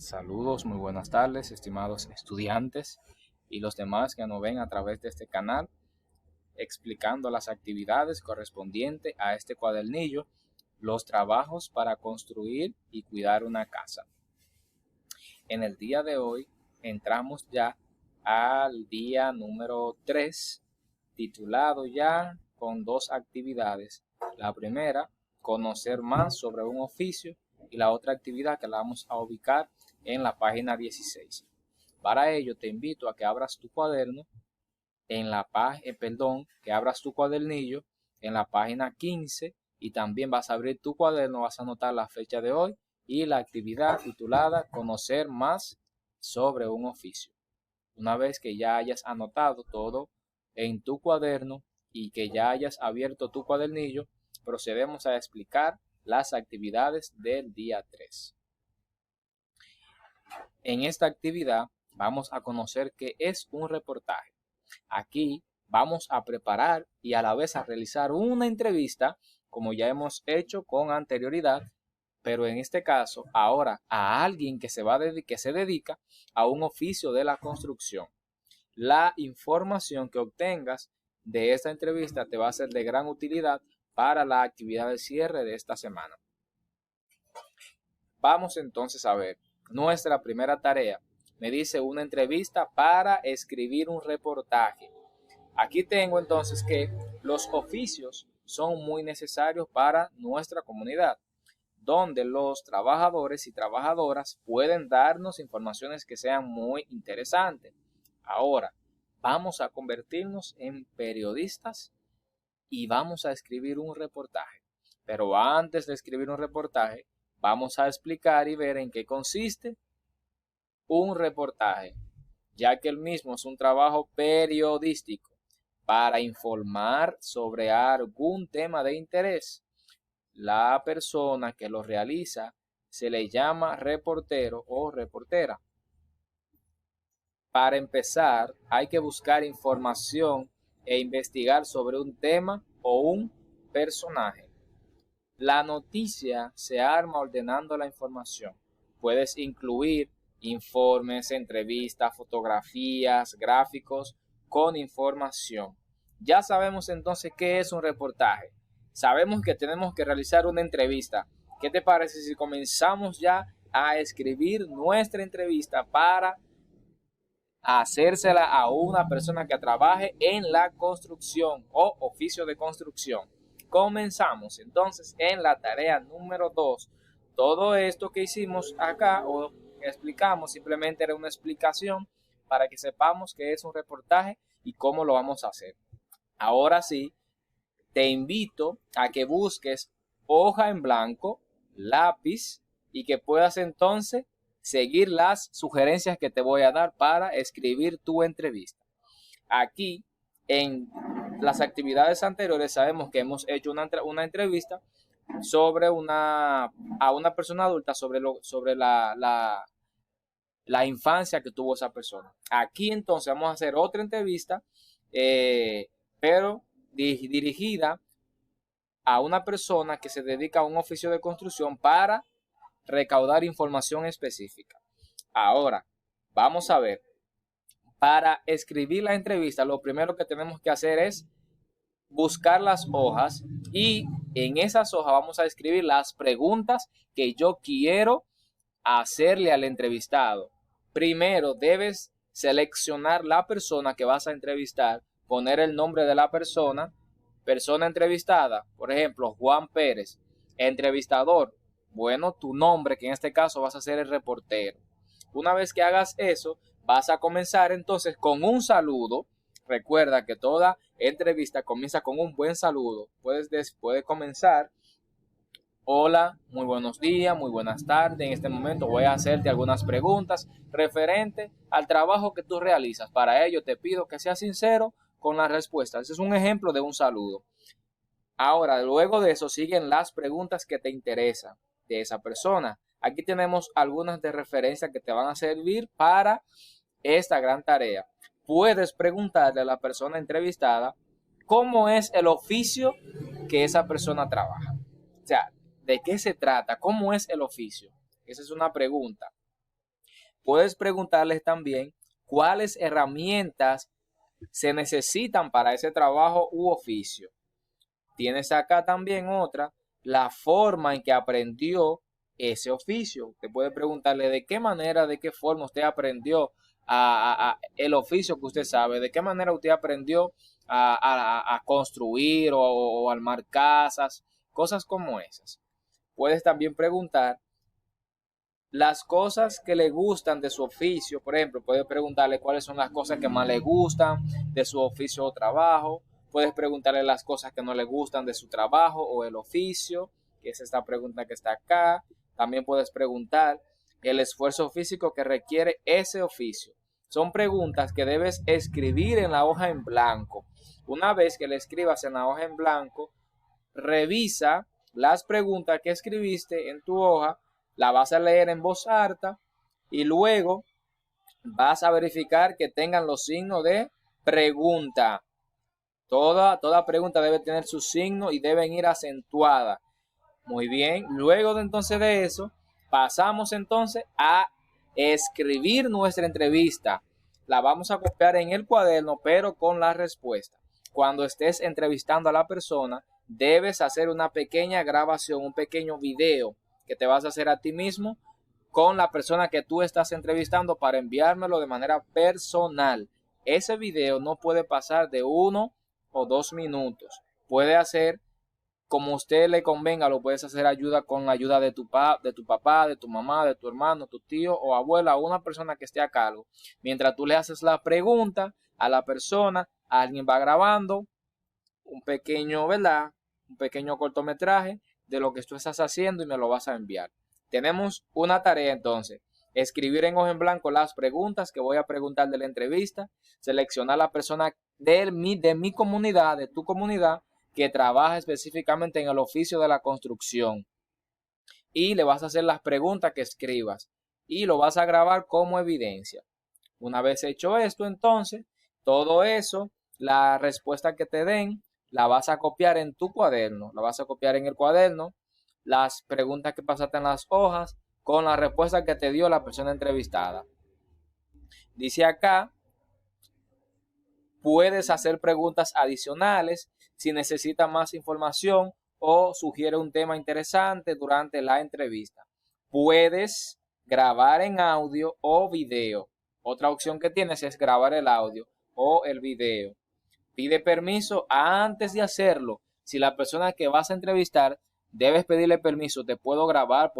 Saludos, muy buenas tardes, estimados estudiantes y los demás que nos ven a través de este canal, explicando las actividades correspondientes a este cuadernillo, los trabajos para construir y cuidar una casa. En el día de hoy entramos ya al día número 3, titulado ya con dos actividades. La primera, conocer más sobre un oficio, y la otra actividad que la vamos a ubicar en la página 16. Para ello te invito a que abras tu cuaderno que abras tu cuadernillo en la página 15 y también vas a abrir tu cuaderno, vas a anotar la fecha de hoy y la actividad titulada Conocer más sobre un oficio. Una vez que ya hayas anotado todo en tu cuaderno y que ya hayas abierto tu cuadernillo, procedemos a explicar las actividades del día 3. En esta actividad vamos a conocer qué es un reportaje. Aquí vamos a preparar y a la vez a realizar una entrevista, como ya hemos hecho con anterioridad, pero en este caso ahora a alguien que se dedica a un oficio de la construcción. La información que obtengas de esta entrevista te va a ser de gran utilidad para la actividad de cierre de esta semana. Vamos entonces a ver nuestra primera tarea. Me dice una entrevista para escribir un reportaje. Aquí tengo entonces que los oficios son muy necesarios para nuestra comunidad, donde los trabajadores y trabajadoras pueden darnos informaciones que sean muy interesantes. Ahora, vamos a convertirnos en periodistas y vamos a escribir un reportaje. Pero antes de escribir un reportaje, vamos a explicar y ver en qué consiste un reportaje, ya que el mismo es un trabajo periodístico para informar sobre algún tema de interés. La persona que lo realiza se le llama reportero o reportera. Para empezar, hay que buscar información e investigar sobre un tema o un personaje. La noticia se arma ordenando la información. Puedes incluir informes, entrevistas, fotografías, gráficos con información. Ya sabemos entonces qué es un reportaje. Sabemos que tenemos que realizar una entrevista. ¿Qué te parece si comenzamos ya a escribir nuestra entrevista para hacérsela a una persona que trabaje en la construcción o oficio de construcción? Comenzamos entonces en la tarea número 2. Todo esto que hicimos acá o que explicamos simplemente era una explicación para que sepamos qué es un reportaje y cómo lo vamos a hacer. Ahora sí, te invito a que busques hoja en blanco, lápiz y que puedas entonces seguir las sugerencias que te voy a dar para escribir tu entrevista. Aquí en las actividades anteriores sabemos que hemos hecho una entrevista sobre a una persona adulta sobre la infancia que tuvo esa persona. Aquí entonces vamos a hacer otra entrevista, pero dirigida a una persona que se dedica a un oficio de construcción para recaudar información específica. Ahora, vamos a ver. Para escribir la entrevista, lo primero que tenemos que hacer es buscar las hojas y en esas hojas vamos a escribir las preguntas que yo quiero hacerle al entrevistado. Primero debes seleccionar la persona que vas a entrevistar, poner el nombre de la persona entrevistada, por ejemplo, Juan Pérez, entrevistador, bueno, tu nombre, que en este caso vas a ser el reportero. Una vez que hagas eso, vas a comenzar entonces con un saludo. Recuerda que toda entrevista comienza con un buen saludo. Puedes comenzar: hola, muy buenos días, muy buenas tardes. En este momento voy a hacerte algunas preguntas referente al trabajo que tú realizas. Para ello te pido que seas sincero con las respuestas. Ese es un ejemplo de un saludo. Ahora, luego de eso siguen las preguntas que te interesan de esa persona. Aquí tenemos algunas de referencia que te van a servir para esta gran tarea. Puedes preguntarle a la persona entrevistada cómo es el oficio que esa persona trabaja. O sea, ¿de qué se trata? ¿Cómo es el oficio? Esa es una pregunta. Puedes preguntarles también cuáles herramientas se necesitan para ese trabajo u oficio. Tienes acá también otra, la forma en que aprendió ese oficio. Usted puede preguntarle de qué manera, de qué forma usted aprendió el oficio que usted sabe, de qué manera usted aprendió a construir o armar casas, cosas como esas. Puedes también preguntar las cosas que le gustan de su oficio. Por ejemplo, puedes preguntarle cuáles son las cosas que más le gustan de su oficio o trabajo. Puedes preguntarle las cosas que no le gustan de su trabajo o el oficio, que es esta pregunta que está acá. También puedes preguntar el esfuerzo físico que requiere ese oficio. Son preguntas que debes escribir en la hoja en blanco. Una vez que le escribas en la hoja en blanco, revisa las preguntas que escribiste en tu hoja, la vas a leer en voz alta y luego vas a verificar que tengan los signos de pregunta. Toda pregunta debe tener su signo y deben ir acentuadas. Muy bien, luego de entonces de eso, pasamos entonces a escribir nuestra entrevista. La vamos a copiar en el cuaderno, pero con la respuesta. Cuando estés entrevistando a la persona, debes hacer una pequeña grabación, un pequeño video que te vas a hacer a ti mismo con la persona que tú estás entrevistando para enviármelo de manera personal. Ese video no puede pasar de 1 o 2 minutos. Puede hacer como usted le convenga, lo puedes hacer con la ayuda de tu papá, de tu mamá, de tu hermano, tu tío o abuela o una persona que esté a cargo. Mientras tú le haces la pregunta a la persona, alguien va grabando un pequeño, ¿verdad? Un pequeño cortometraje de lo que tú estás haciendo y me lo vas a enviar. Tenemos una tarea entonces. Escribir en hoja en blanco las preguntas que voy a preguntar de la entrevista, seleccionar la persona de mi comunidad, de tu comunidad, que trabaja específicamente en el oficio de la construcción. Y le vas a hacer las preguntas que escribas y lo vas a grabar como evidencia. Una vez hecho esto, entonces, todo eso, la respuesta que te den, la vas a copiar en tu cuaderno. La vas a copiar en el cuaderno, las preguntas que pasaste en las hojas, con la respuesta que te dio la persona entrevistada. Dice acá, puedes hacer preguntas adicionales si necesita más información o sugiere un tema interesante durante la entrevista. Puedes grabar en audio o video. Otra opción que tienes es grabar el audio o el video. Pide permiso antes de hacerlo. Si la persona que vas a entrevistar, debes pedirle permiso. Te puedo grabar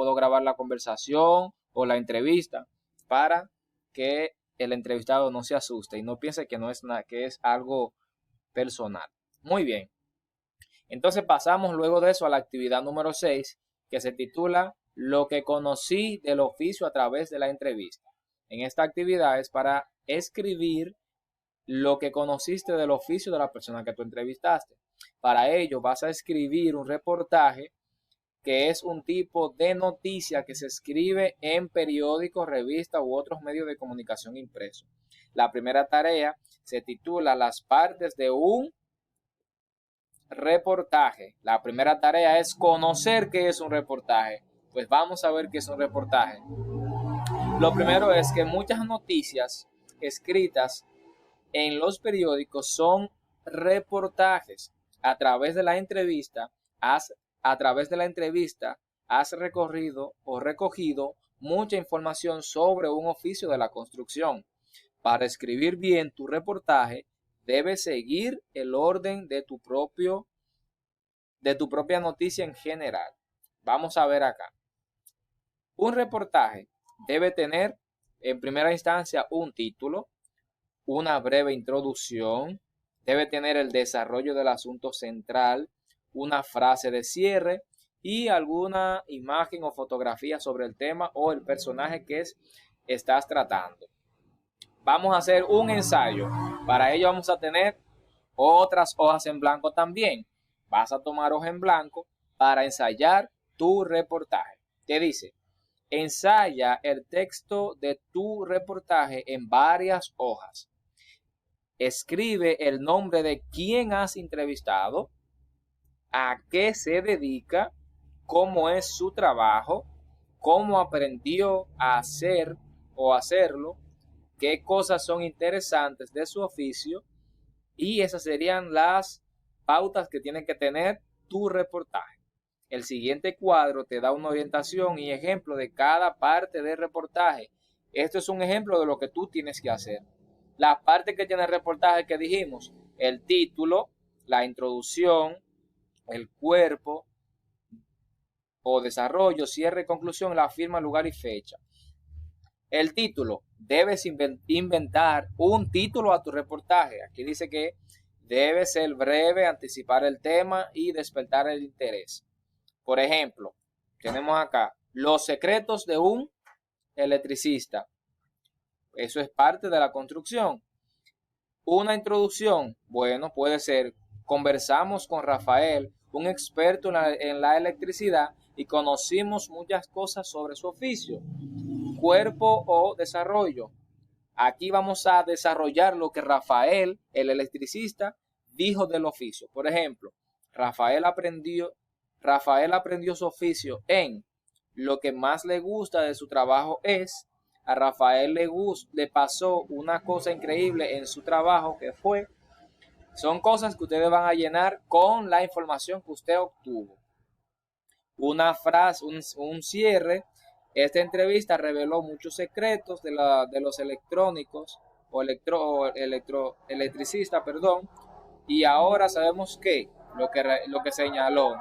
la conversación o la entrevista para que el entrevistado no se asuste y no piense que no es nada, que es algo personal. Muy bien. Entonces pasamos luego de eso a la actividad número 6, que se titula Lo que conocí del oficio a través de la entrevista. En esta actividad es para escribir lo que conociste del oficio de la persona que tú entrevistaste. Para ello vas a escribir un reportaje, que es un tipo de noticia que se escribe en periódicos, revistas u otros medios de comunicación impresos. La primera tarea se titula Las partes de un reportaje. La primera tarea es conocer qué es un reportaje. Pues vamos a ver qué es un reportaje. Lo primero es que muchas noticias escritas en los periódicos son reportajes. A través de la entrevista has recorrido o recogido mucha información sobre un oficio de la construcción. Para escribir bien tu reportaje, debes seguir el orden de tu propia noticia en general. Vamos a ver acá. Un reportaje debe tener en primera instancia un título, una breve introducción, debe tener el desarrollo del asunto central, una frase de cierre y alguna imagen o fotografía sobre el tema o el personaje que estás tratando. Vamos a hacer un ensayo. Para ello vamos a tener otras hojas en blanco también. Vas a tomar hoja en blanco para ensayar tu reportaje. Te dice, ensaya el texto de tu reportaje en varias hojas. Escribe el nombre de quien has entrevistado, a qué se dedica, cómo es su trabajo, cómo aprendió a hacer o hacerlo, qué cosas son interesantes de su oficio, y esas serían las pautas que tiene que tener tu reportaje. El siguiente cuadro te da una orientación y ejemplo de cada parte del reportaje. Esto es un ejemplo de lo que tú tienes que hacer. La parte que tiene el reportaje que dijimos, el título, la introducción, el cuerpo o desarrollo, cierre, conclusión, la firma, lugar y fecha. El título, debes inventar un título a tu reportaje. Aquí dice que debe ser breve, anticipar el tema y despertar el interés. Por ejemplo, tenemos acá los secretos de un electricista. Eso es parte de la construcción. Una introducción, bueno, puede ser: conversamos con Rafael, un experto en la electricidad, y conocimos muchas cosas sobre su oficio. Cuerpo o desarrollo. Aquí vamos a desarrollar lo que Rafael, el electricista, dijo del oficio. Por ejemplo, Rafael aprendió su oficio en: lo que más le gusta de su trabajo es. A Rafael le pasó una cosa increíble en su trabajo que fue. Son cosas que ustedes van a llenar con la información que usted obtuvo. Una frase, un cierre. Esta entrevista reveló muchos secretos de los electrónicos o electricistas, perdón, y ahora sabemos lo que señaló.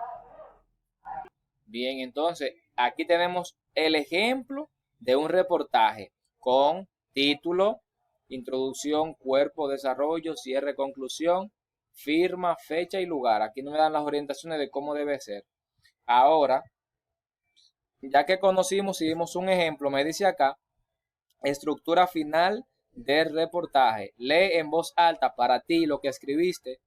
Bien, entonces aquí tenemos el ejemplo de un reportaje con título, introducción, cuerpo, desarrollo, cierre, conclusión, firma, fecha y lugar. Aquí no me dan las orientaciones de cómo debe ser. Ahora, ya que conocimos y dimos un ejemplo, me dice acá, estructura final del reportaje. Lee en voz alta para ti lo que escribiste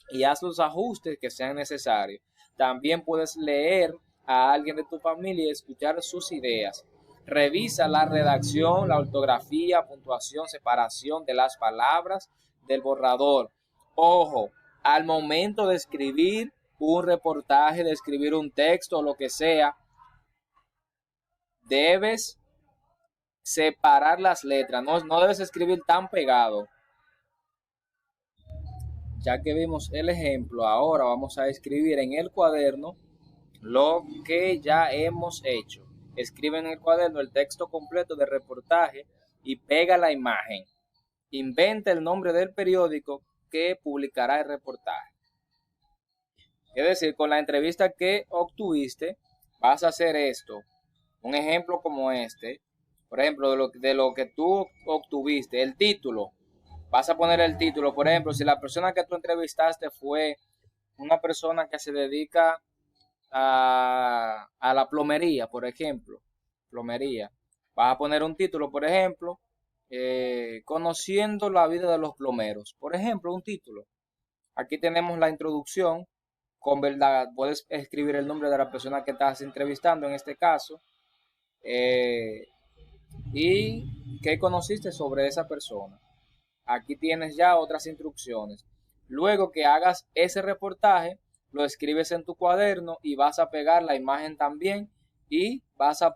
y haz los ajustes que sean necesarios. También puedes leer a alguien de tu familia y escuchar sus ideas. Revisa la redacción, la ortografía, puntuación, separación de las palabras del borrador. Ojo, al momento de escribir un reportaje, de escribir un texto o lo que sea, debes separar las letras. No debes escribir tan pegado. Ya que vimos el ejemplo, ahora vamos a escribir en el cuaderno lo que ya hemos hecho. Escribe en el cuaderno el texto completo del reportaje y pega la imagen. Inventa el nombre del periódico que publicará el reportaje. Es decir, con la entrevista que obtuviste, vas a hacer esto. Un ejemplo como este, por ejemplo, de lo que tú obtuviste, el título. Vas a poner el título, por ejemplo, si la persona que tú entrevistaste fue una persona que se dedica a la plomería, por ejemplo, plomería, vas a poner un título, por ejemplo, conociendo la vida de los plomeros, por ejemplo, un título. Aquí tenemos la introducción, con verdad, puedes escribir el nombre de la persona que estás entrevistando en este caso, y qué conociste sobre esa persona. Aquí tienes ya otras instrucciones. Luego que hagas ese reportaje, lo escribes en tu cuaderno y vas a pegar la imagen también y vas a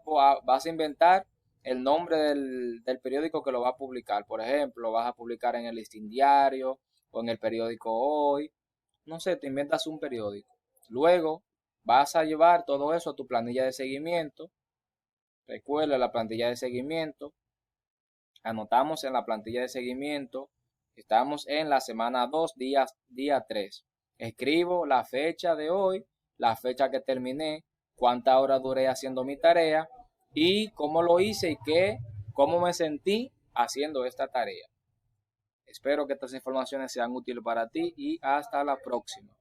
inventar el nombre del periódico que lo va a publicar. Por ejemplo, lo vas a publicar en el Listín Diario o en el periódico Hoy. No sé, te inventas un periódico. Luego vas a llevar todo eso a tu planilla de seguimiento. Recuerda la plantilla de seguimiento. Anotamos en la plantilla de seguimiento. Estamos en la semana 2, día 3. Escribo la fecha de hoy, la fecha que terminé, cuánta hora duré haciendo mi tarea y cómo lo hice y cómo me sentí haciendo esta tarea. Espero que estas informaciones sean útiles para ti y hasta la próxima.